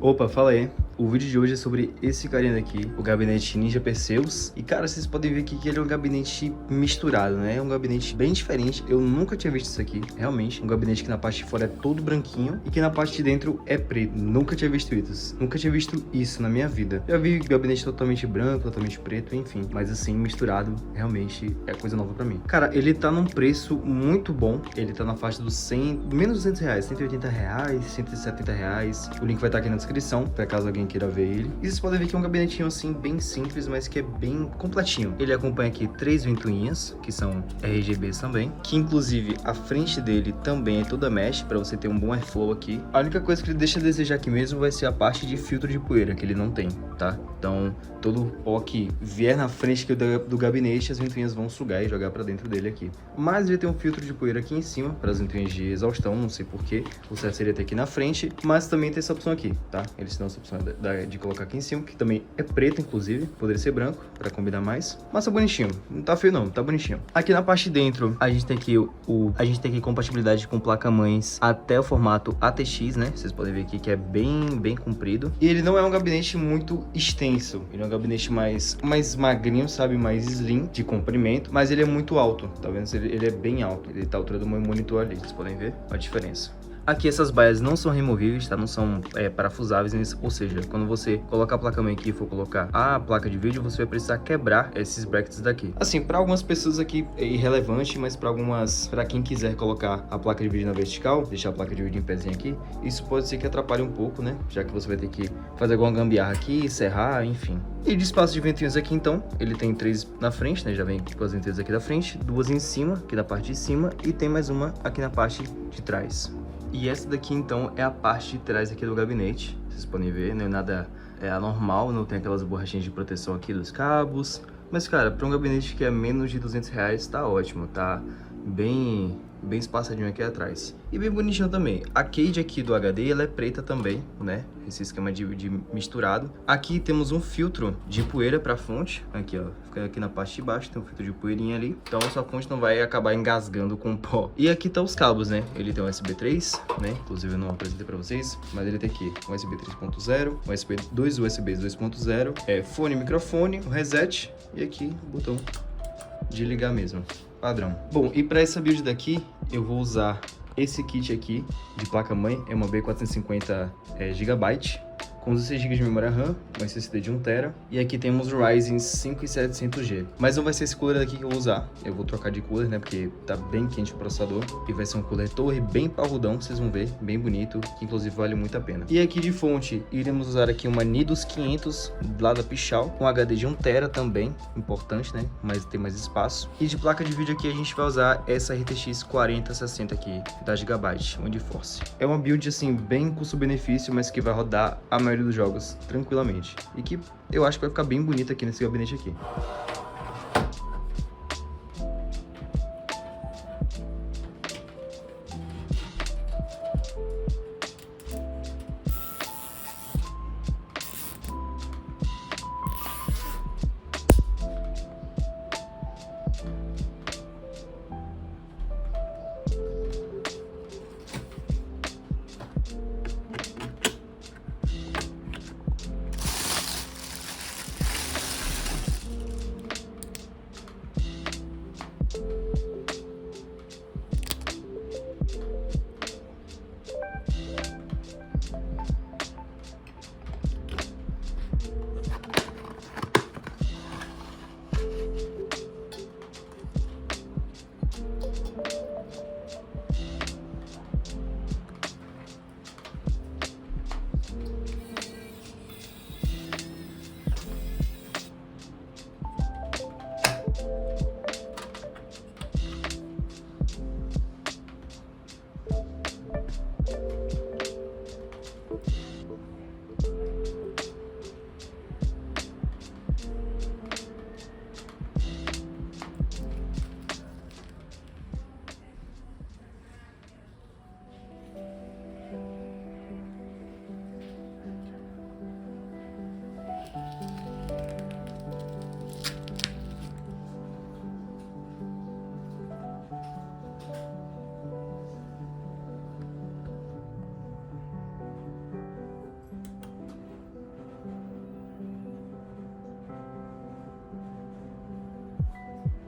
Opa, fala aí. O vídeo de hoje é sobre esse carinha daqui, o gabinete Ninja Perseus. E cara, vocês podem ver aqui que ele é um gabinete misturado, né? É um gabinete bem diferente. Eu nunca tinha visto isso aqui, realmente. Um gabinete que na parte de fora é todo branquinho e que na parte de dentro é preto. Nunca tinha visto isso. Nunca tinha visto isso na minha vida. Já vi gabinete totalmente branco, totalmente preto, enfim. Mas assim, misturado, realmente é coisa nova pra mim. Cara, ele tá num preço muito bom. Ele tá na faixa dos 100, menos 200 reais, 180 reais, 170 reais. O link vai estar aqui na descrição, pra caso alguém queira ver ele. E vocês podem ver que é um gabinetinho assim, bem simples, mas que é bem completinho. Ele acompanha aqui 3 ventoinhas, que são RGBs também, que inclusive a frente dele também é toda mesh, pra você ter um bom airflow aqui. A única coisa que ele deixa a desejar aqui mesmo vai ser a parte de filtro de poeira, que ele não tem, tá? Então, todo pó que vier na frente do gabinete, as ventoinhas vão sugar e jogar pra dentro dele aqui. Mas ele tem um filtro de poeira aqui em cima, para as ventoinhas de exaustão, não sei porquê. O certo seria ter aqui na frente, mas também tem essa opção aqui, tá? Eles dão essa opção de colocar aqui em cima, que também é preto, inclusive. Poderia ser branco, pra combinar mais. Mas tá bonitinho. Não tá feio, não. Tá bonitinho. Aqui na parte de dentro, a gente tem aqui compatibilidade com placa-mães até o formato ATX, né? Vocês podem ver aqui que é bem comprido. E ele não é um gabinete muito extenso. Ele é um gabinete mais magrinho, sabe? Mais slim, de comprimento. Mas ele é muito alto, tá vendo? Ele é bem alto. Ele tá à altura do meu monitor ali. Vocês podem ver a diferença. Aqui essas baias não são removíveis, tá? Não são parafusáveis, ou seja, quando você colocar a placa-mãe aqui e for colocar a placa de vídeo, você vai precisar quebrar esses brackets daqui. Assim, para algumas pessoas aqui é irrelevante, mas para quem quiser colocar a placa de vídeo na vertical, deixar a placa de vídeo em pezinho aqui, isso pode ser que atrapalhe um pouco, né? Já que você vai ter que fazer alguma gambiarra aqui, serrar, enfim. E de espaço de ventoinhas aqui, então, ele tem 3 na frente, né? Já vem com as ventoinhas aqui da frente, 2 em cima, aqui na parte de cima, e tem mais uma aqui na parte de trás. E essa daqui, então, é a parte de trás aqui do gabinete. Vocês podem ver, não é nada anormal, não tem aquelas borrachinhas de proteção aqui dos cabos. Mas, cara, para um gabinete que é menos de 200 reais, tá ótimo, tá bem espaçadinho aqui atrás. E bem bonitinho também. A cage aqui do HD, ela é preta também, né? Esse esquema de misturado. Aqui temos um filtro de poeira para fonte. Aqui, ó. Fica aqui na parte de baixo, tem um filtro de poeirinha ali. Então, a sua fonte não vai acabar engasgando com pó. E aqui tá os cabos, né? Ele tem um USB 3, né? Inclusive, eu não apresentei para vocês. Mas ele tem aqui um USB 3.0, dois USBs 2.0, fone e microfone, um reset. E aqui, o botão de ligar mesmo. Padrão. Bom, e para essa build daqui, eu vou usar esse kit aqui de placa-mãe, é uma B450 GB, com 16 GB de memória RAM, um SSD de 1TB, e aqui temos o Ryzen 5700G. Mas não vai ser esse cooler daqui que eu vou usar, eu vou trocar de cooler, né, porque tá bem quente o processador, e vai ser um cooler torre bem parrudão, vocês vão ver, bem bonito, que inclusive vale muito a pena. E aqui de fonte, iremos usar aqui uma Nidus 500, lá da Pichau, com HD de 1TB também, importante, né, mas tem mais espaço. E de placa de vídeo aqui a gente vai usar essa RTX 4060 aqui, da Gigabyte, GeForce. É uma build assim, bem custo-benefício, mas que vai rodar a maioria dos jogos tranquilamente e que eu acho que vai ficar bem bonito aqui nesse gabinete aqui.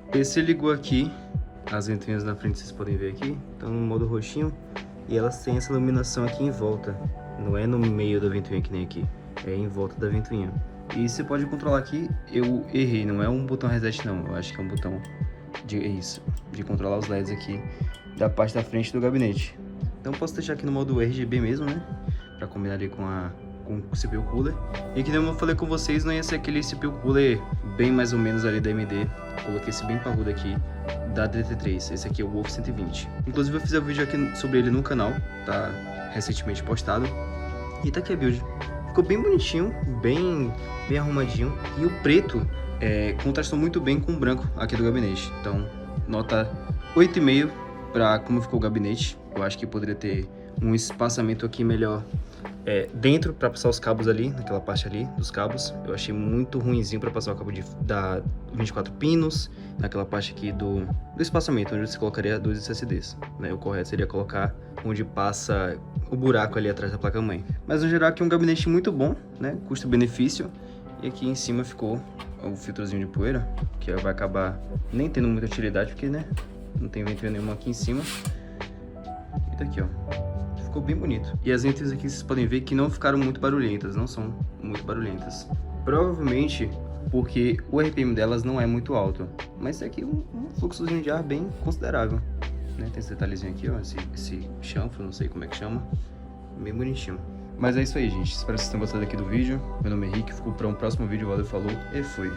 O PC ligou aqui, as ventoinhas na frente vocês podem ver aqui, estão no modo roxinho e elas têm essa iluminação aqui em volta, não é no meio da ventoinha que nem aqui, é em volta da ventoinha. E você pode controlar aqui, eu errei, não é um botão reset não, eu acho que é um botão de controlar os LEDs aqui da parte da frente do gabinete. Então posso deixar aqui no modo RGB mesmo, né, para combinar ali com o CPU Cooler. E que como eu falei com vocês, não ia ser aquele CPU Cooler bem mais ou menos ali da AMD. Coloquei esse bem parrudo aqui da DT3. Esse aqui é o Wolf 120. Inclusive eu fiz um vídeo aqui sobre ele no canal, tá recentemente postado. E tá aqui a build. Ficou bem bonitinho, bem arrumadinho. E o preto contrastou muito bem com o branco aqui do gabinete. Então, nota 8,5 para como ficou o gabinete. Eu acho que poderia ter um espaçamento aqui melhor dentro para passar os cabos ali, naquela parte ali dos cabos. Eu achei muito ruinzinho para passar o cabo da 24 pinos, naquela parte aqui do espaçamento, onde você colocaria dois SSDs, né? O correto seria colocar onde passa o buraco ali atrás da placa-mãe. Mas no geral aqui é um gabinete muito bom, né? Custo-benefício. E aqui em cima ficou o filtrozinho de poeira, que vai acabar nem tendo muita utilidade, porque, né, não tem ventoinha nenhuma aqui em cima. E tá aqui, ó. Ficou bem bonito. E as ventoinhas aqui vocês podem ver que não ficaram muito barulhentas, não são muito barulhentas. Provavelmente porque o RPM delas não é muito alto, mas é aqui um fluxozinho de ar bem considerável, né? Tem esse detalhezinho aqui, ó, esse chanfro, não sei como é que chama, bem bonitinho. Mas é isso aí, gente. Espero que vocês tenham gostado aqui do vídeo. Meu nome é Henrique, fico para um próximo vídeo. Valeu, falou e fui!